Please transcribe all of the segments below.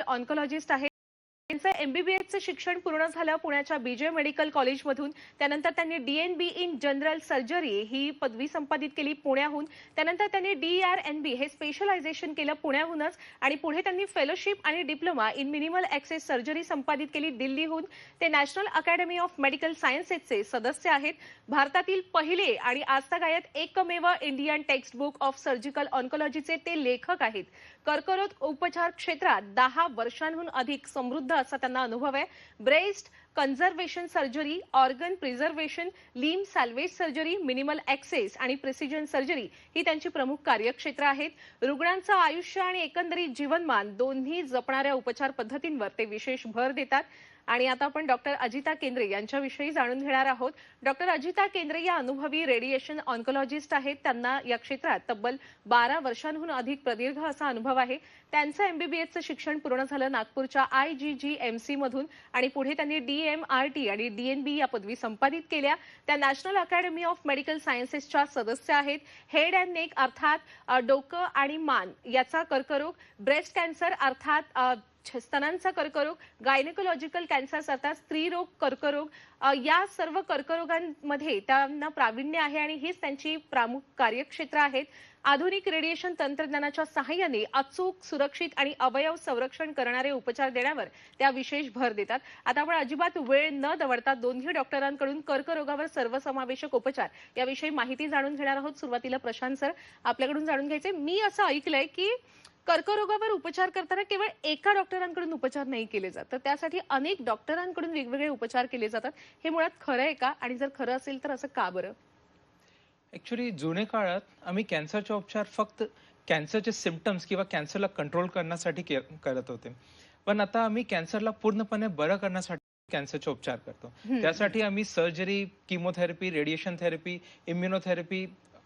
Oncologist आहेत. त्यांचं MBBSचं शिक्षण पूर्ण झालं पुण्याच्या BJ मेडिकल कॉलेजमधून. त्यानंतर त्यांनी DNB इन जनरल सर्जरी ही पदवी संपादित केली पुण्याहून. त्यानंतर त्यांनी DRNB हे स्पेशलायझेशन केलं पुण्याहूनच आणि पुढे त्यांनी फेलोशिप आणि diploma in minimal access surgery संपादित केली दिल्लीहून. ते नॅशनल अकॅडमी ऑफ मेडिकल सायन्सेसचे सदस्य आहेत. भारतातील पहिले आणि आजतागायत एकमेव Indian text book of surgical ऑन्कोलॉजीचे ते लेखक आहेत. कर्करोग उपचार क्षेत्रात 10 वर्षांहून अधिक समृद्ध असा त्यांना अनुभव आहे. Breast conservation surgery, organ preservation, limb salvage surgery, minimal access आणि प्रिसिजन सर्जरी ही त्यांची प्रमुख कार्यक्षेत्र आहेत. रुग्णांचं आयुष्य आणि एकंदरीत जीवनमान दोन्ही जपणाऱ्या उपचार पद्धतींवर ते विशेष भर देतात. आणि आता आपण डॉक्टर अजिता केंद्रे यांच्याविषयी जाणून घेणार आहोत. डॉक्टर अजिता केंद्रे या अनुभवी रेडिएशन ऑन्कोलॉजिस्ट आहेत. त्यांना या क्षेत्रात तब्बल 12 वर्षांहून अधिक प्रदीर्घ असा अनुभव आहे. त्यांचं MBBSचं शिक्षण पूर्ण झालं नागपूरच्या IGGMC मधून आणि पुढे त्यांनी DMRT आणि DNB या पदवी संपादित केल्या. त्या नॅशनल अकॅडमी ऑफ मेडिकल सायन्सेसच्या सदस्य आहेत. हेड अँड नेक अर्थात डोकं आणि मान याचा कर्करोग, ब्रेस्ट कॅन्सर अर्थात स्तनांचा कर्करोग, गायनेकोलॉजिकल कॅन्सर्स अर्थात स्त्रीरोग कर्करोग या सर्व कर्करोगांमध्ये त्यांना प्रावीण्य आहे आणि हीच त्यांची प्रमुख कार्यक्षेत्र आहेत. आधुनिक रेडिएशन तंत्रज्ञानाच्या सहाय्याने अचूक, सुरक्षित आणि अवयव संरक्षण करणारे उपचार देण्यावर त्या विशेष भर देतात. आता आपण अजिबात वेळ न दवडता दोन्ही डॉक्टरांकडून कर्करोगावर सर्वसमावेशक उपचार याविषयी माहिती जाणून घेणार आहोत. सुरुवातीला प्रशांत सर आपल्याकडून जाणून घ्यायचे. मी असं ऐकलंय की कर्करोगावर उपचार करताना केवळ एका डॉक्टरांकडून उपचार नाही केले जात, तर त्यासाठी अनेक डॉक्टरांकडून वेगवेगळे उपचार केले जातात. हे मुळात खरं आहे का आणि जर खरं असेल तर असं का बरं? ऍक्च्युली जुने काळात आम्ही कॅन्सरचे उपचार फक्त कॅन्सरचे सिम्पटम्स किंवा कॅन्सरला कंट्रोल करण्यासाठी करत होते. पण आता आम्ही कॅन्सरला पूर्णपणे बरं करण्यासाठी कॅन्सरचे उपचार करतो. त्यासाठी आम्ही surgery, chemotherapy, radiation therapy, immunotherapy,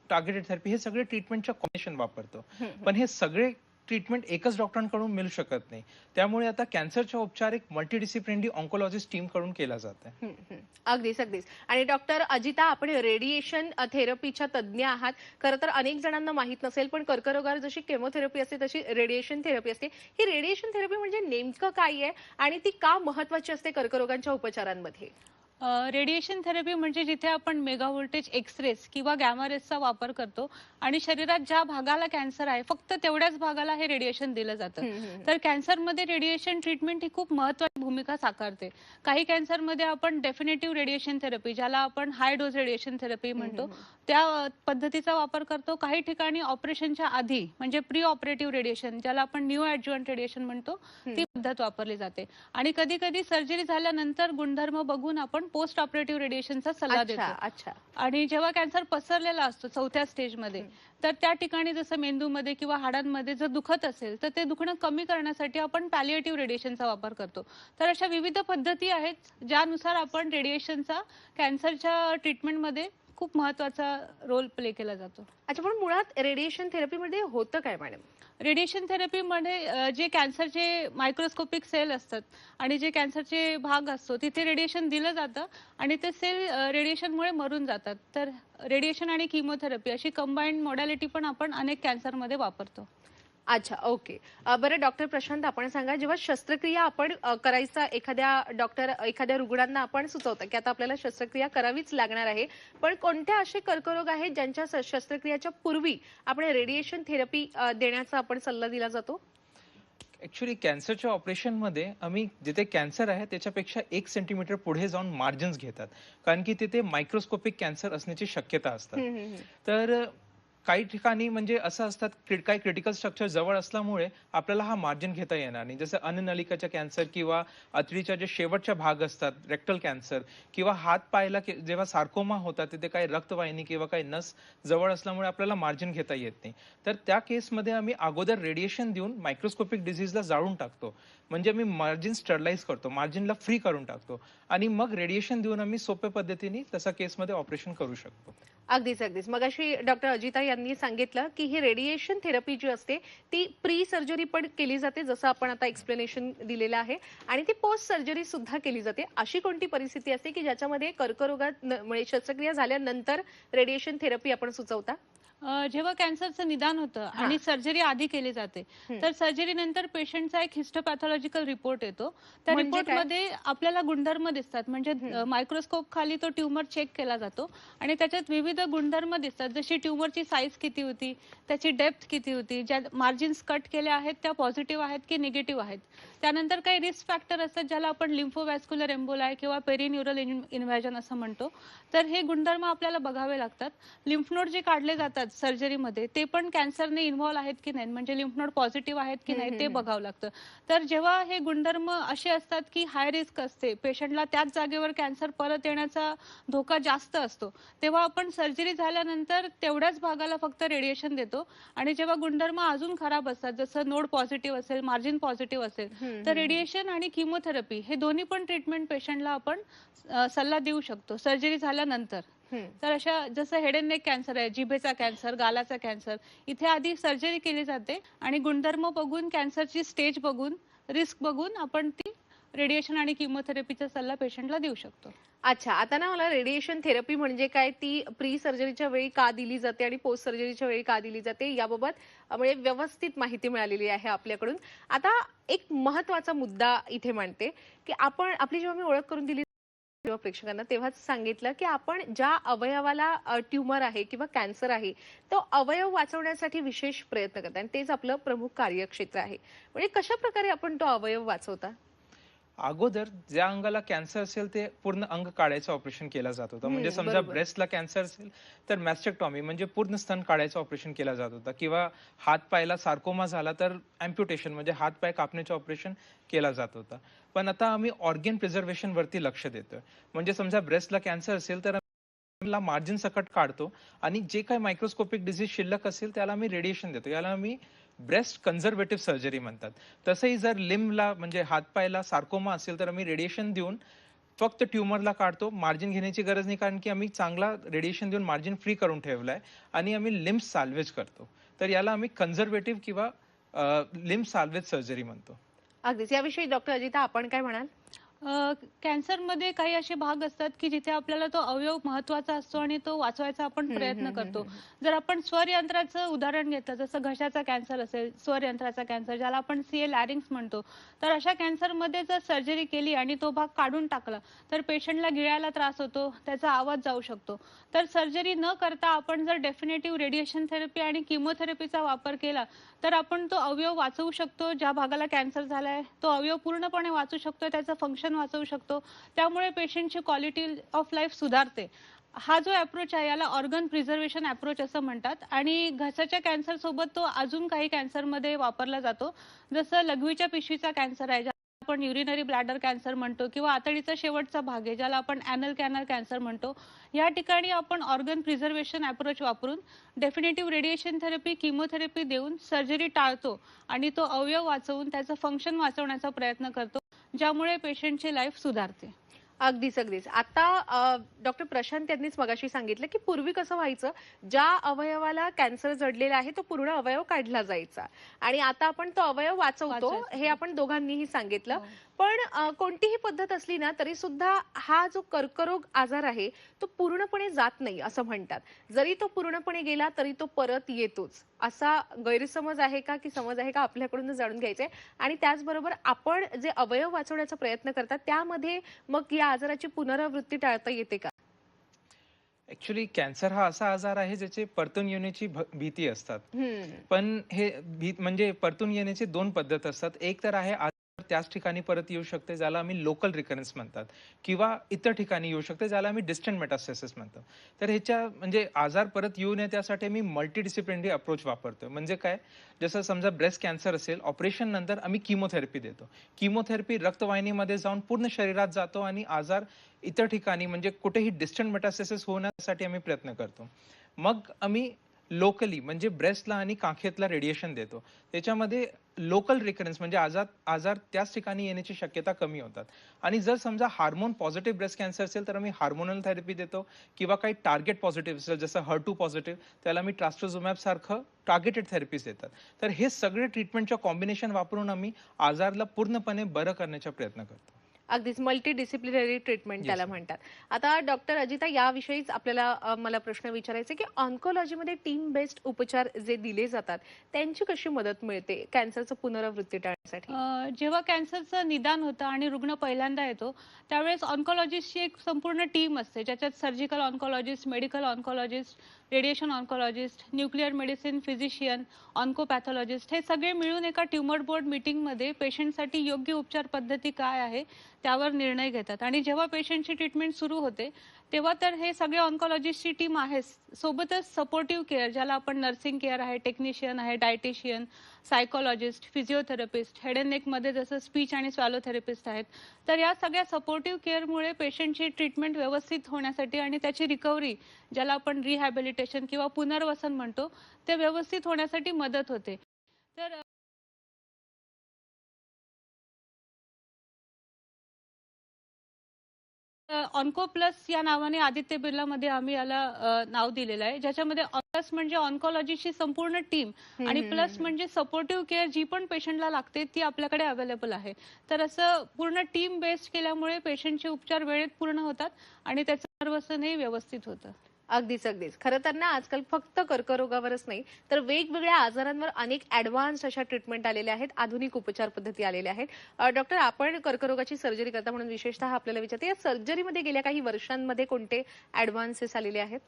targeted therapy हे सगळे ट्रीटमेंटच्या कॉम्बिनेशन वापरतो. पण हे सगळे ट्रीटमेंट एकच डॉक्टरांकडून मिळू शकत नाही. त्यामुळे आता कॅन्सरचा उपचार एक मल्टीडिसिप्लिनरी ऑन्कोलॉजिस्ट टीम कडून केला जात आहे. अगदीच अगदीच. आणि डॉक्टर अजिता, आपण रेडिएशन थेरपीच्या तज्ज्ञ आहात. खरं तर अनेक जणांना माहित नसेल, पण कर्करोगावर जशी केमोथेरपी असते तशी रेडिएशन थेरपी असते. ही रेडिएशन थेरपी म्हणजे नेमकं काय आहे आणि ती का महत्वाची असते कर्करोगांच्या उपचारांमध्ये? रेडिएशन थेरपी म्हणजे जिथे आपण मेगा व्होल्टेज एक्सरेस किंवा गॅमा रेसचा वापर करतो आणि शरीरात ज्या भागाला कॅन्सर आहे फक्त तेवढ्याच भागाला हे रेडिएशन दिलं जातं. तर कॅन्सरमध्ये रेडिएशन ट्रीटमेंट ही खूप महत्त्वाची भूमिका साकारते. काही कॅन्सरमध्ये आपण डेफिनेटिव्ह रेडिएशन थेरपी, ज्याला आपण हाय डोस रेडिएशन थेरपी म्हणतो, त्या पद्धतीचा वापर करतो. काही ठिकाणी ऑपरेशनच्या आधी म्हणजे प्री ऑपरेटिव्ह रेडिएशन, ज्याला आपण न्यू ॲडज्युव्हंट रेडिएशन म्हणतो, ती पद्धत वापरली जाते. आणि कधी कधी सर्जरी झाल्यानंतर गुणधर्म बघून आपण पोस्ट ऑपरेटिव्ह रेडिएशनचा सल्ला देतो. आणि जेव्हा कॅन्सर पसरलेला असतो 4थ्या स्टेजमध्ये, तर त्या ठिकाणी जसं मेंदूमध्ये किंवा हाडांमध्ये जर दुखत असेल तर ते दुखणं कमी करण्यासाठी आपण पॅलिएटिव्ह रेडिएशनचा वापर करतो. तर अशा विविध पद्धती आहेत ज्यानुसार आपण रेडिएशनचा कॅन्सरच्या ट्रीटमेंटमध्ये खूप महत्वाचा रोल प्ले केला जातो. अच्छा, पण मुळात रेडिएशन थेरपीमध्ये होतं काय मॅडम? रेडिएशन थेरपीमध्ये जे कॅन्सरचे मायक्रोस्कोपिक सेल असतात आणि जे कॅन्सरचे भाग असतो तिथे रेडिएशन दिलं जातं आणि ते सेल रेडिएशनमुळे मरून जातात. तर रेडिएशन आणि किमोथेरपी अशी कंबाईंड मॉडॅलिटी पण आपण अनेक कॅन्सरमध्ये वापरतो. अच्छा, ओके. बरं डॉक्टर प्रशांत, आपण सांगा, जेव्हा शस्त्रक्रिया आपण करायचा एखाद्या रुग्णांना आपण सुचवतं की आता आपल्याला शस्त्रक्रिया करावीच लागणार आहे, पण कोणत्या असे कर्करोग आहेत ज्यांच्या शस्त्रक्रियाच्या पूर्वी आपण रेडिएशन थेरपी देण्याचा आपण सल्ला दिला जातो? ऍक्च्युली कॅन्सरच्या ऑपरेशनमध्ये आम्ही जिथे कॅन्सर आहे त्याच्यापेक्षा 1 सेंटीमीटर पुढे जाऊन मार्जिन्स घेतात, कारण की तिथे मायक्रोस्कोपिक कॅन्सर असण्याची शक्यता असते. तर काही ठिकाणी म्हणजे असं असतात, काही क्रिटिकल स्ट्रक्चर जवळ असल्यामुळे आपल्याला हा मार्जिन घेता येणार नाही. जसं अन्ननलिकाच्या कॅन्सर किंवा अतडीच्या जे शेवटच्या भाग असतात, रेक्टल कॅन्सर किंवा हात पायाला जेव्हा सार्कोमा होतात तिथे काही रक्तवाहिनी किंवा काही नस जवळ असल्यामुळे आपल्याला मार्जिन घेता येत नाही. तर त्या केसमध्ये आम्ही अगोदर रेडिएशन देऊन मायक्रोस्कोपिक डिझीजला जाळून टाकतो. म्हणजे आम्ही मार्जिन स्टरलाइज करतो, मार्जिनला फ्री करून टाकतो आणि मग रेडिएशन देऊन आम्ही सोप्या पद्धतीने तसा केसमध्ये ऑपरेशन करू शकतो. अगदीच अगदीच. मगाशी डॉक्टर अजिता यांनी सांगितलं की ही रेडिएशन थेरपी जी असते ती प्री सर्जरी पण केली जाते, जसं आपण आता एक्सप्लेनेशन दिलेलं आहे, आणि ती पोस्ट सर्जरी सुद्धा केली जाते. अशी कोणती परिस्थिती असते की ज्याच्यामध्ये कर्करोगात शस्त्रक्रिया झाल्यानंतर रेडिएशन थेरपी आपण सुचवता? जेव्हा कॅन्सरचं निदान होतं आणि सर्जरी आधी केली जाते, तर सर्जरी नंतर पेशंटचा एक हिस्टोपॅथॉलॉजिकल रिपोर्ट येतो. त्या म्हणजे काय? रिपोर्टमध्ये आपल्याला गुणधर्म दिसतात. म्हणजे मायक्रोस्कोप खाली तो ट्यूमर चेक केला जातो आणि त्याच्यात विविध गुणधर्म दिसतात. जशी ट्यूमरची साईज किती होती, त्याची डेप्थ किती होती, ज्या मार्जिन्स कट केल्या आहेत त्या पॉझिटिव्ह आहेत की निगेटिव्ह आहेत. त्यानंतर काही रिस्क फॅक्टर असतात ज्याला आपण लिम्फोवॅस्क्युलर एम्बोलाय किंवा पेरिन्युरल इन्व्हॅजन असं म्हणतो. तर हे गुणधर्म आपल्याला बघावे लागतात. लिम्फ नोड जे काढले जातात सर्जरीमध्ये ते पण कॅन्सरने इन्व्हॉल्व आहेत की नाही, म्हणजे लिम्फ नोड पॉझिटिव्ह आहेत की नाही ते बघावं लागतं. तर जेव्हा हे गुणधर्म असे असतात की हाय रिस्क असते, पेशंटला त्याच जागेवर कॅन्सर परत येण्याचा धोका जास्त असतो, तेव्हा आपण सर्जरी झाल्यानंतर तेवढ्याच भागाला फक्त रेडिएशन देतो. आणि जेव्हा गुणधर्म अजून खराब असतात, जसं नोड पॉझिटिव्ह असेल, मार्जिन पॉझिटिव्ह असेल, तर रेडिएशन आणि किमोथेरपी हे दोन्ही पण ट्रीटमेंट पेशंटला आपण सल्ला देऊ शकतो सर्जरी झाल्यानंतर. तर अशा जसं हेड अँड नेक कॅन्सर आहे, जिभेचा कॅन्सर, गालाचा कॅन्सर, इथे आधी सर्जरी केली जाते आणि गुणधर्म बघून, कॅन्सरची स्टेज बघून, रिस्क बघून आपण ती रेडिएशन आणि किमोथेरपीचा सल्ला पेशंटला देऊ शकतो. अच्छा, आता ना मला रेडिएशन थेरपी म्हणजे काय, ती प्री सर्जरीच्या वेळी का दिली जाते आणि पोस्ट सर्जरीच्या वेळी का दिली जाते, याबाबत म्हणजे व्यवस्थित माहिती मिळालेली आहे आपल्याकडून. आता एक महत्त्वाचा मुद्दा इथे मांडते, की आपली जेव्हा मी ओळख करून दिली जेव्हा प्रेक्षकांना, तेव्हाच सांगितलं की आपण ज्या अवयवाला ट्यूमर आहे किंवा कॅन्सर आहे, तो अवयव वाचवण्यासाठी विशेष प्रयत्न करतात आणि तेच आपलं प्रमुख कार्यक्षेत्र आहे. म्हणजे कशा प्रकारे आपण तो अवयव वाचवता? अगोदर ज्या अंगाला कॅन्सर असेल ते पूर्ण अंग काढायचं ऑपरेशन केलं जात होतं. म्हणजे समजा बरोबर. ब्रेस्टला कॅन्सर असेल तर मॅस्टेक्टॉमी म्हणजे पूर्ण स्तन काढायचं ऑपरेशन केलं जात होतं, किंवा हात पायाला सार्कोमा झाला तर अँप्युटेशन म्हणजे हात पाय कापण्याचं ऑपरेशन केलं जात होतं. पण आता आम्ही ऑर्गन प्रिझर्वेशन वरती लक्ष देतोय. म्हणजे समजा ब्रेस्टला कॅन्सर असेल तर मार्जिन सकट काढतो आणि जे काही मायक्रोस्कोपिक डिसीज शिल्लक असेल त्याला आम्ही रेडिएशन देतो. याला आम्ही ब्रेस्ट कन्झर्वेटिव्ह सर्जरी म्हणतात. तसंही जर लिम्बला म्हणजे हातपायला सार्कोमा असेल तर आम्ही रेडिएशन देऊन फक्त ट्यूमरला काढतो. मार्जिन घेण्याची गरज नाही, कारण की आम्ही चांगला रेडिएशन देऊन मार्जिन फ्री करून ठेवलाय आणि आम्ही लिम्ब साल्वेज करतो. तर याला आम्ही कन्झर्वेटिव्ह किंवा लिम्ब साल्वेज सर्जरी म्हणतो. अगदीच. याविषयी डॉक्टर अजिता आपण काय म्हणाल? कॅन्सरमध्ये काही असे भाग असतात की जिथे आपल्याला तो अवयव महत्वाचा असतो आणि तो वाचवायचा आपण प्रयत्न करतो. जर आपण स्वरयंत्राचं उदाहरण घेतलं, जसं घशाचा कॅन्सर असेल, स्वरयंत्राचा कॅन्सर ज्याला आपण सीए लॅरिंग्स म्हणतो, तर अशा कॅन्सरमध्ये जर सर्जरी केली आणि तो भाग काढून टाकला तर पेशंटला गिळायला त्रास होतो, त्याचा आवाज जाऊ शकतो. तर सर्जरी न करता आपण जर डेफिनेटिव्ह रेडिएशन थेरपी आणि किमोथेरपीचा वापर केला तर आपण तो अवयव वाचवू शकतो. ज्या भागाला कॅन्सर झालाय तो अवयव पूर्णपणे वाचू शकतो, त्याचं फंक्शन वाचवू शकतो. त्यामुळे पेशंटची क्वालिटी ऑफ लाईफ सुधारते. हा जो अप्रोच आहे याला ऑर्गन प्रिझर्वेशन अप्रोच असं म्हणतात आणि घशाच्या कॅन्सर सोबत तो अजून काही कॅन्सरमध्ये वापरला जातो. जसं लघवीच्या पिशवीचा कॅन्सर आहे, आपण युरिनरी ब्लॅडर कॅन्सर म्हणतो, किंवा आतडीचा शेवटचा भाग आहे ज्याला आपण ॲनल कॅनल कॅन्सर म्हणतो. या ठिकाणी आपण ऑर्गन प्रिझर्वेशन अप्रोच वापरून डेफिनेटिव्ह रेडिएशन थेरपी, किमोथेरपी देऊन सर्जरी टाळतो आणि तो अवयव वाचवून त्याचं फंक्शन वाचवण्याचा प्रयत्न करतो, ज्यामुळे पेशंटची लाईफ सुधारते. अगदीच, अगदीच. आता डॉक्टर प्रशांत यांनीच मगाशी सांगितलं, की पूर्वी कसं व्हायचं, ज्या अवयवाला कॅन्सर जडलेला आहे तो पूर्ण अवयव काढला जायचा आणि आता आपण तो अवयव वाचवतो, वाचवायचा. हे आपण दोघांनीही सांगितलं. हो. पण कोणतीही पद्धत असली ना तरी सुद्धा हा जो कर्करोग आजार आहे तो पूर्णपणे जात नाही असं म्हणतात. जरी तो पूर्णपणे गेला तरी तो परत येतोच. असा गैरसमज आहे का, की समज आहे का, आपल्याकडूनच जाणून घ्यायचंय. आणि त्याचबरोबर आपण जे अवयव वाचवण्याचा प्रयत्न करतात त्यामध्ये मग या आजाराची पुनरावृत्ती टाळता येते का? ऍक्च्युली कॅन्सर हा असा आजार आहे ज्याची परतून येण्याची भीती असतात. पण हे म्हणजे परतून येण्याची दोन पद्धत असतात. एक तर आहे आजार त्याच ठिकाणी परत येऊ शकते ज्याला आम्ही लोकल रिकरन्स म्हणतात, किंवा इतर ठिकाणी येऊ शकते ज्याला आम्ही डिस्टंट मेटास्टेसिस म्हणतो. तर ह्याच्या म्हणजे आजार परत येऊ नये त्यासाठी मी मल्टीडिसिप्लिनरी अप्रोच वापरतोय. म्हणजे काय, जसं समजा ब्रेस्ट कॅन्सर असेल, ऑपरेशन नंतर आम्ही किमोथेरपी देतो. किमोथेरपी रक्तवाहिनीमध्ये जाऊन पूर्ण शरीरात जातो आणि आजार इतर ठिकाणी म्हणजे कुठेही डिस्टंट मेटास्टेसिस होण्यासाठी आम्ही प्रयत्न करतो. मग आम्ही लोकली म्हणजे ब्रेस्टला आणि काखेतला रेडिएशन देतो. त्याच्यामध्ये लोकल रिकरन्स म्हणजे आजार त्याच ठिकाणी येण्याची शक्यता कमी होतात. आणि जर समजा हार्मोन पॉझिटिव्ह ब्रेस्ट कॅन्सर असेल तर आम्ही हार्मोनल थेरपी देतो, किंवा काही टार्गेट पॉझिटिव्ह असेल जसं HER2 पॉझिटिव्ह त्याला आम्ही ट्रास्ट्रोझुमॅब सारखं टार्गेटेड थेरपीज देतात. तर हे सगळे ट्रीटमेंटच्या कॉम्बिनेशन वापरून आम्ही आजारला पूर्णपणे बरं करण्याचा प्रयत्न करतो. अगदीच मल्टी डिसिप्लिनरी ट्रीटमेंट येस त्याला मॅम. म्हणतात. आता डॉक्टर अजिता याविषयीच आपल्याला मला प्रश्न विचारायचा आहे, की ऑन्कोलॉजीमध्ये टीम बेस्ड उपचार जे दिले जातात, त्यांची कशी मदत मिळते कॅन्सरचं पुनरावृत्ती टाळण्यासाठी? जेव्हा कॅन्सरचं निदान होतं आणि रुग्ण पहिल्यांदा येतो, त्यावेळेस ऑन्कॉलॉजिस्टची एक संपूर्ण टीम असते, ज्याच्यात surgical oncologist, medical oncologist, radiation oncologist, nuclear medicine physician, oncopathologist हे सगळे मिळून एका ट्यूमर बोर्ड मीटिंगमध्ये पेशंटसाठी योग्य उपचार पद्धती काय आहे, त्यावर निर्णय घेतात. आणि जेव्हा पेशंटची ट्रीटमेंट सुरू होते, तेव्हा तर हे सगळे ऑन्कॉलॉजिस्टची टीम आहेच. सोबतच सपोर्टिव्ह केअर, ज्याला आपण नर्सिंग केअर आहे, टेक्निशियन आहे, dietitian, psychologist, physiotherapist, head and नेकमध्ये जसं स्पीच आणि स्वॅलो थेरपिस्ट आहेत. तर या सगळ्या सपोर्टिव्ह केअरमुळे पेशंटची ट्रीटमेंट व्यवस्थित होण्यासाठी आणि त्याची रिकव्हरी, ज्याला आपण रिहॅबिलिटेशन किंवा पुनर्वसन म्हणतो, ते व्यवस्थित होण्यासाठी मदत होते. तर ऑन्को प्लस या नावाने आदित्य बिर्लामध्ये आम्ही याला नाव दिलेलं आहे, ज्याच्यामध्ये प्लस म्हणजे ऑन्कॉलॉजीची संपूर्ण टीम हं, आणि हं, हं, प्लस हं. म्हणजे सपोर्टिव्ह केअर जी पण पेशंटला लागते ती आपल्याकडे अवेलेबल आहे. तर असं पूर्ण टीम बेस्ड केल्यामुळे पेशंटचे उपचार वेळेत पूर्ण होतात आणि त्याचं पुनर्वसनही व्यवस्थित होतं. अगदीच, अगदीच. खरं तर ना आजकाल फक्त कर्करोगावरच नाही, तर वेगवेगळ्या आजारांवर अनेक ॲडव्हान्स अशा ट्रीटमेंट आलेल्या आहेत, आधुनिक उपचार पद्धती आलेल्या आहेत. डॉक्टर आपण कर्करोगाची सर्जरी करता म्हणून विशेषतः आपल्याला विचारते, या सर्जरीमध्ये गेल्या काही वर्षांमध्ये कोणते ॲडव्हान्सेस आलेले आहेत?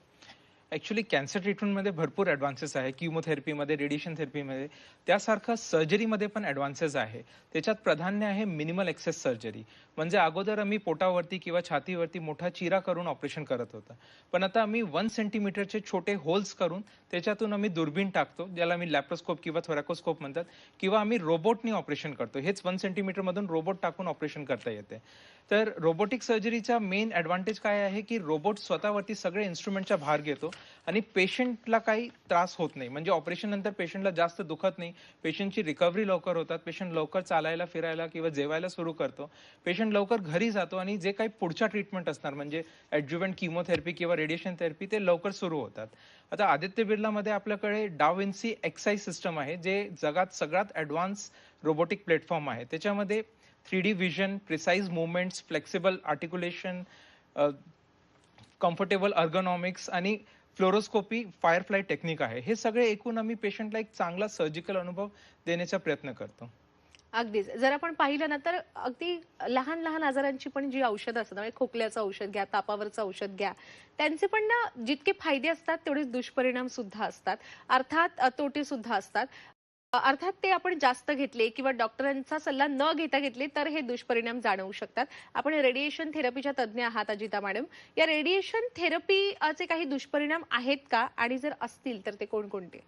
ॲक्च्युअली कॅन्सर ट्रीटमेंटमध्ये भरपूर ॲडव्हान्सेस आहे. किमोथेरपीमध्ये, रेडिएशन थेरपीमध्ये. त्यासारखं सर्जरीमध्ये पण ॲडव्हान्सेस आहे. त्याच्यात प्राधान्य आहे मिनिमल एक्सेस सर्जरी. म्हणजे अगोदर आम्ही पोटावरती किंवा छातीवरती मोठा चिरा करून ऑपरेशन करत होतो. पण आता आम्ही 1 सेंटीमीटरचे छोटे होल्स करून त्याच्यातून आम्ही दुर्बीण टाकतो, ज्याला आम्ही लॅप्रोस्कोप किंवा थोरॅकोस्कोप म्हणतात, किंवा आम्ही रोबोटनी ऑपरेशन करतो. हेच 1 सेंटीमीटरमधून रोबोट टाकून ऑपरेशन करता येते. तर रोबोटिक सर्जरीचा मेन ॲडव्हांटेज काय आहे, की रोबोट स्वतःवरती सगळे इन्स्ट्रुमेंटचा भार घेतो आणि पेशंटला काही त्रास होत नाही. म्हणजे ऑपरेशन नंतर पेशंटला जास्त दुखत नाही. पेशंटची रिकव्हरी लवकर होतात. पेशंट लवकर चालायला, फिरायला किंवा जेवायला सुरू करतो. पेशंट लवकर घरी जातो आणि जे काही पुढच्या ट्रीटमेंट असणार म्हणजे ॲड्ज्युव्हंट किमोथेरपी किंवा रेडिएशन थेरपी ते लवकर सुरू होतात. आता आदित्य बिर्लामध्ये आपल्याकडे डा विन्सी एक्सआय सिस्टम आहे, जे जगात सगळ्यात ॲडव्हान्स रोबोटिक प्लॅटफॉर्म आहे. त्याच्यामध्ये 3D vision, precise movements, flexible articulation, comfortable ergonomics आणि फ्लोरोस्कोपी फायरफ्लाय टेक्निक आहे. हे सगळे एकूण आम्ही पेशंटला एक चांगला सर्जिकल अनुभव देण्याचा प्रयत्न करतो. अगदीच. जर आपण पाहिलं ना, तर अगदी लहान-लहान आजारांची पण जी औषधं असतात, म्हणजे खोकल्याचं औषध घ्या, तापावरचं औषध घ्या, त्यांचे पण ना जितके फायदे असतात, तेवढेच दुष्परिणाम सुद्धा असतात. अर्थात तोटे सुद्धा असतात. अर्थात ते आपण जास्त घेतले किंवा डॉक्टरांचा सल्ला न घेता घेतले, तर हे दुष्परिणाम जाणवू शकतात. आपण रेडिएशन थेरपीच्या तज्ञ आहात अजिता मॅडम. या रेडिएशन थेरपीचे काही दुष्परिणाम आहेत का? आणि जर असतील, तर ते कोणकोणते?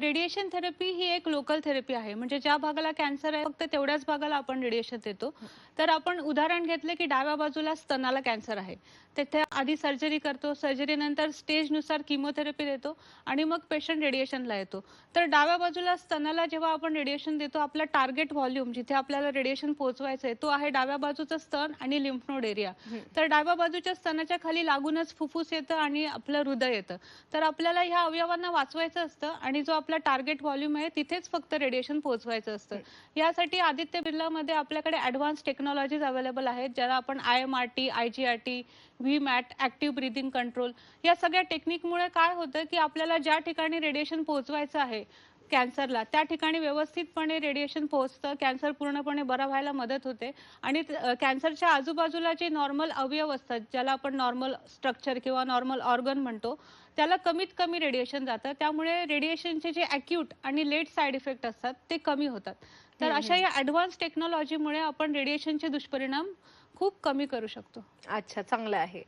रेडिएशन थेरपी ही एक लोकल थेरपी आहे. म्हणजे ज्या भागाला कॅन्सर आहे फक्त तेवढ्याच भागाला आपण रेडिएशन देतो. तर आपण उदाहरण घेतलं की डाव्या बाजूला स्तनाला कॅन्सर आहे. तिथे आधी सर्जरी करतो. सर्जरीनंतर स्टेजनुसार किमोथेरपी देतो आणि मग पेशंट रेडिएशनला येतो. तर डाव्या बाजूला स्तनाला जेव्हा आपण रेडिएशन देतो, आपला टार्गेट व्हॉल्यूम जिथे आपल्याला रेडिएशन पोहोचवायचं आहे, तो आहे डाव्या बाजूचा स्तन आणि लिम्फ नोड एरिया. तर डाव्या बाजूच्या स्तनाच्या खाली लागूनच फुफ्फुस येतं आणि आपलं हृदय येतं. तर आपल्याला ह्या अवयवांना वाचवायचं असतं आणि जो आपला टार्गेट व्हॉल्यूम आहे तिथेच फक्त रेडिएशन पोहोचवायचं असतं. यासाठी आदित्य बिर्लामध्ये आपल्याकडे ॲडव्हान्स टेक्नॉलॉजीज अवेलेबल आहेत, ज्याला आपण IMRT, IGRT, VMAT, active breathing control या सगळ्या टेक्निकमुळे काय होतं, की आपल्याला ज्या ठिकाणी रेडिएशन पोहोचवायचं आहे कॅन्सरला, त्या ठिकाणी व्यवस्थितपणे रेडिएशन पोहोचतं. कॅन्सर पूर्णपणे बरा व्हायला मदत होते आणि कॅन्सरच्या आजूबाजूला जे नॉर्मल अवयव असतात, ज्याला आपण नॉर्मल स्ट्रक्चर किंवा नॉर्मल ऑर्गन म्हणतो, त्याला कमीत कमी रेडिएशन जातं. त्यामुळे रेडिएशनचे जे अॅक्यूट आणि लेट साइड इफेक्ट असतात ते कमी होतात. तर अशा या ॲडव्हान्स टेक्नॉलॉजीमुळे आपण रेडिएशनचे दुष्परिणाम खूप कमी करू शकतो. अच्छा, चांगलं आहे.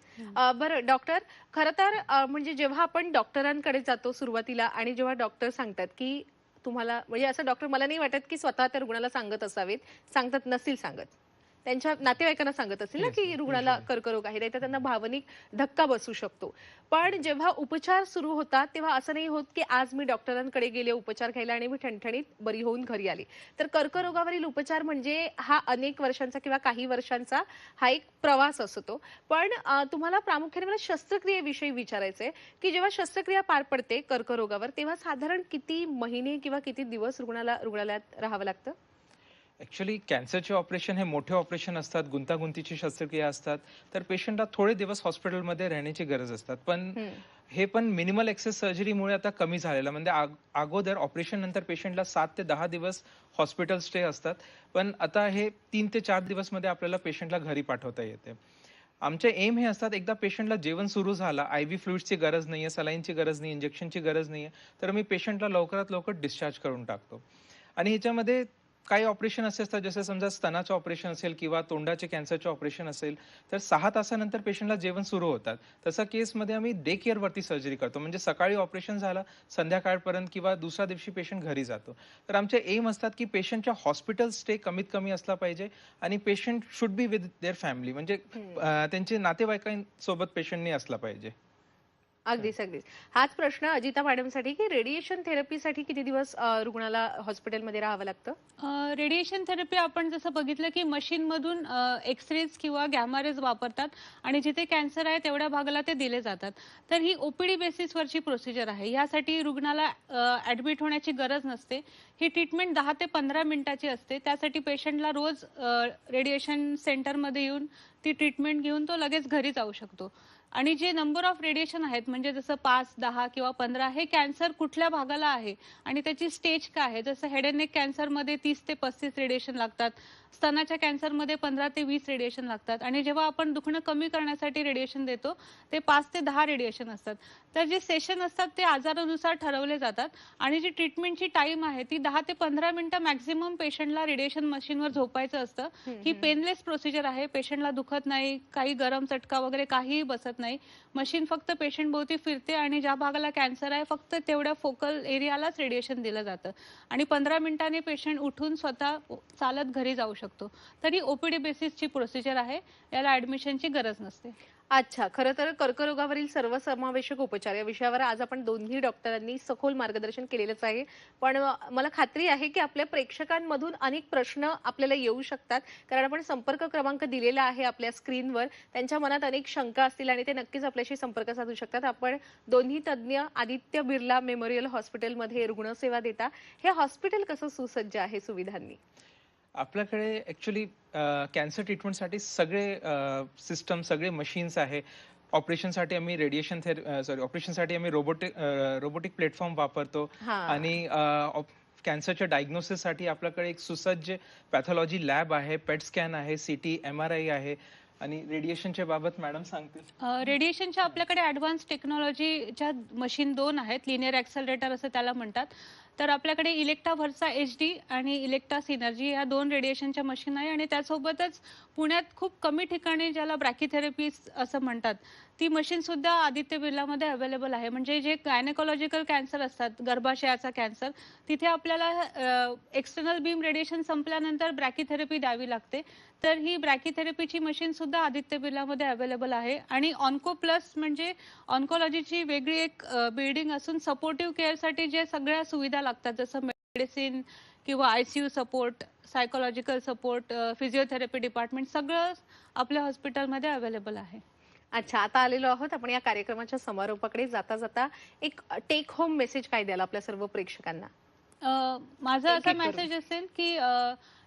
बरं डॉक्टर, खरं तर म्हणजे जेव्हा आपण डॉक्टरांकडे जातो सुरुवातीला आणि जेव्हा डॉक्टर सांगतात, की तुम्हाला म्हणजे असं डॉक्टर मला नाही वाटत, की स्वतः त्या रुग्णाला सांगत असावेत. सांगतात नसतील सांगत. त्यांच्या नातेवाईकांना सांगत असतील ना, येस की मॅम. रुग्णाला कर्करोग आहे. नाहीतर त्यांना भावनिक धक्का बसू शकतो. पण जेव्हा उपचार सुरू होतात, तेव्हा असं नाही होत, की आज मी डॉक्टरांकडे गेले उपचार घ्यायला आणि मी ठणठणीत बरी होऊन घरी आले. तर कर्करोगावरील उपचार म्हणजे हा अनेक वर्षांचा किंवा काही वर्षांचा हा एक प्रवास असतो. पण तुम्हाला प्रामुख्याने मला शस्त्रक्रियेविषयी विचारायचंय, की जेव्हा शस्त्रक्रिया पार पडते कर्करोगावर, तेव्हा साधारण किती महिने किंवा किती दिवस रुग्णालयात राहावं लागतं? ऍक्च्युली कॅन्सरचे ऑपरेशन हे मोठे ऑपरेशन असतात, गुंतागुंतीची शस्त्रक्रिया असतात, तर पेशंटला थोडे दिवस हॉस्पिटलमध्ये राहण्याची गरज असतात. पण हे पण मिनिमल एक्सेस सर्जरीमुळे आता कमी झालेलं, म्हणजे अगोदर ऑपरेशन नंतर पेशंटला 7 ते 10 दिवस हॉस्पिटल स्टे असतात, पण आता हे 3 ते 4 दिवस मध्ये आपल्याला पेशंटला घरी पाठवता येते. आमचे एम हे असतात, एकदा पेशंटला जेवण सुरू झाला, आयव्ही फ्लुइड्सची गरज नाहीये, सलाईनची गरज नाही, इंजेक्शनची गरज नाहीये, तर मी पेशंटला लवकरात लवकर डिस्चार्ज करून टाकतो. आणि ह्याच्यामध्ये काही ऑपरेशन असे असतात, जसं समजा स्तनाचं ऑपरेशन असेल किंवा तोंडाचे कॅन्सरचे ऑपरेशन असेल, तर 6 तासानंतर पेशंटला जेवण सुरू होतात. तसं केसमध्ये आम्ही डे केअर वरती सर्जरी करतो, म्हणजे सकाळी ऑपरेशन झालं, संध्याकाळपर्यंत किंवा दुसऱ्या दिवशी पेशंट घरी जातो. तर आमचे एम असतात की पेशंटच्या हॉस्पिटल स्टे कमीत कमी असला पाहिजे आणि patient should be with their family, म्हणजे त्यांचे नातेवाईकांसोबत पेशंटनी असला पाहिजे. अगदीच अगदीच. हाच प्रश्न अजिता मॅडमसाठी की रेडिएशन थेरपीसाठी किती दिवस रुग्णाला हॉस्पिटलमध्ये राहावं लागतं? रेडिएशन थेरपी आपण जसं बघितलं की मशीनमधून एक्सरेज किंवा गॅमा रेज वापरतात आणि जिथे कॅन्सर आहे तेवढ्या भागाला ते दिले जातात. तर ही ओपीडी बेसिसवरची प्रोसिजर आहे. यासाठी रुग्णाला ऍडमिट होण्याची गरज नसते. ही ट्रीटमेंट 10 ते 15 मिनिटाची असते. त्यासाठी पेशंटला रोज रेडिएशन सेंटरमध्ये येऊन ती ट्रीटमेंट घेऊन तो लगेच घरी जाऊ शकतो. आणि जे नंबर ऑफ रेडिएशन आहेत, म्हणजे जसं 5, 10 किंवा 15, हे कॅन्सर कुठल्या भागाला आहे आणि त्याची स्टेज काय आहे. जसं हेड अँड नेक कॅन्सरमध्ये 30 ते 35 रेडिएशन लागतात, स्तनाच्या कॅन्सरमध्ये 15 ते 20 रेडिएशन लागतात आणि जेव्हा आपण दुखणं कमी करण्यासाठी रेडिएशन देतो ते 5 ते 10 रेडिएशन असतात. तर जे सेशन असतात ते आजारानुसार ठरवले जातात आणि जी ट्रीटमेंटची टाइम आहे ती 10 ते 15 मिनिटं मॅक्झिमम पेशंटला रेडिएशन मशीनवर झोपायचं असतं. ही पेनलेस प्रोसिजर आहे. पेशंटला दुखत नाही, काही गरम चटका वगैरे काहीही बसत नाही. मशीन फक्त पेशंट भोवती फिरते आणि ज्या भागाला कॅन्सर आहे फक्त तेवढ्या फोकल एरियालाच रेडिएशन दिलं जातं आणि 15 मिनिटांनी पेशंट उठून स्वतः चालत घरी जाऊ शकतो. तरी ओपीडी बेसिसची प्रोसिजर आहे, याला ऍडमिशनची गरज नसते. अच्छा, खरं तर कर्करोगावरील सर्वसमावेशक उपचार या विषयावर आज आपण दोन्ही डॉक्टरांनी सखोल मार्गदर्शन केलेलंच आहे. पण मला खात्री आहे की आपल्या प्रेक्षकांमधून अनेक प्रश्न आपल्याला येऊ शकतात, कारण आपण संपर्क क्रमांक दिलेला आहे आपल्या स्क्रीनवर. त्यांच्या मनात अनेक शंका असतील आणि ते नक्कीच आपल्याशी संपर्क साधू शकतात. आपण दोन्ही तज्ज्ञ आदित्य बिर्ला मेमोरियल हॉस्पिटलमध्ये रुग्णसेवा देता. हे हॉस्पिटल कसं सुसज्ज आहे सुविधांनी? आपल्याकडे ऍक्च्युली कॅन्सर ट्रीटमेंटसाठी सगळे सिस्टम, सगळे मशीन्स आहे. ऑपरेशनसाठी आम्ही ऑपरेशनसाठी आम्ही रोबोटिक प्लॅटफॉर्म वापरतो आणि कॅन्सरच्या डायग्नोसिससाठी आपल्याकडे एक सुसज्ज पॅथॉलॉजी लॅब आहे, पेट स्कॅन आहे, सीटी, MRI आहे. आणि रेडिएशनच्या बाबत मॅडम सांगतील. रेडिएशनच्या आपल्याकडे ऍडव्हान्स टेक्नॉलॉजीच्या मशीन 2 आहेत. लिनियर ऍक्सेलरेटर असं त्याला म्हणतात. तर आपल्याकडे इलेक्टा व्हर्सा HD आणि इलेक्टा सिनर्जी या 2 रेडिएशनच्या मशीन आहे आणि त्यासोबतच पुण्यात खूप कमी ठिकाणी ज्याला ब्रॅकिथेरपी असं म्हणतात ती मशीन सुद्धा आदित्य बिर्लामध्ये अवेलेबल आहे. म्हणजे जे गायनेकोलॉजिकल कॅन्सर असतात, गर्भाशयाचा कॅन्सर, तिथे आपल्याला एक्सटर्नल बीम रेडिएशन संपल्यानंतर ब्रॅकिथेरपी द्यावी लागते. तर ही ब्रॅकिथेरपीची मशीन सुद्धा आदित्य बिर्लामध्ये अवेलेबल आहे. आणि ऑन्को प्लस म्हणजे ऑन्कोलॉजीची वेगळी एक बिल्डिंग असून सपोर्टिव्ह केअरसाठी जे सगळ्या सुविधा लागतात, जसं मेडिसिन किंवा ICU support, psychological support, physiotherapy department, सगळं आपल्या हॉस्पिटलमध्ये अवेलेबल आहे. अच्छा, आता आलेलो आहोत आपण या कार्यक्रमाच्या समारोपाकडे. जाता जाता एक टेक होम मेसेज काय द्याल आपल्या सर्व प्रेक्षकांना? माझा असा मेसेज असेल की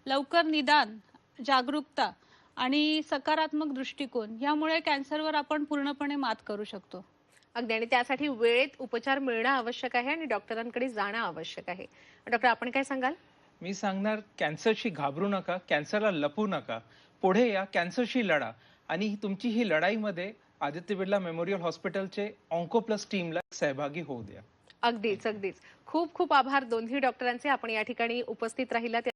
लवकर निदान, जागरूकता आणि सकारात्मक दृष्टिकोन यामुळे कॅन्सरवर आपण पूर्णपणे मात करू शकतो. अगदी, आणि त्यासाठी वेळेत उपचार मिळणं आवश्यक आहे आणि डॉक्टरांकडे जाणं आवश्यक आहे. डॉक्टर, आपण काय सांगाल? मी सांगणार, कॅन्सरशी घाबरू नका, कॅन्सरला लपू नका, पुढे या, कॅन्सरशी लढा. आणि तुमची ही लढाईमध्ये आदित्य बिर्ला मेमोरियल हॉस्पिटलचे ऑन्को प्लस टीमला सहभागी होऊ द्या. अगदीच अगदीच. खूप खूप आभार दोन्ही डॉक्टरांचे. आपण या ठिकाणी उपस्थित राहिलात.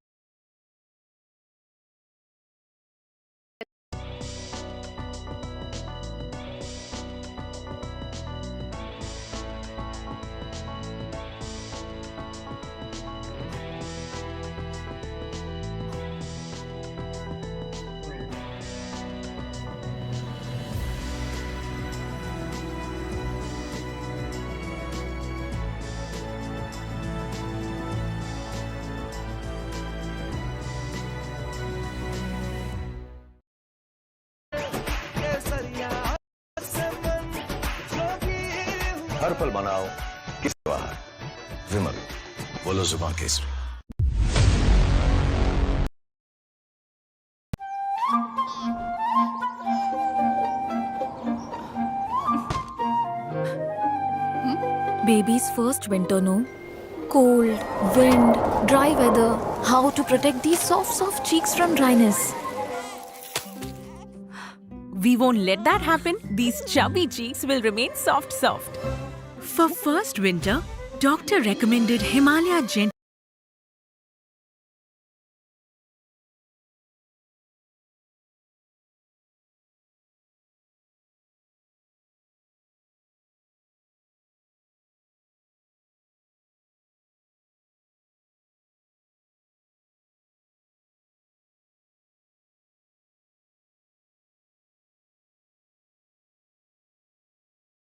हर पल मनाओ किस त्योहार, विमल, बोलो जुबान केसरी। Baby's first winter, no? Cold, wind, dry weather. How to protect these soft cheeks from dryness? We won't let that happen. These chubby cheeks will remain soft. For first winter, doctor recommended Himalaya Gentle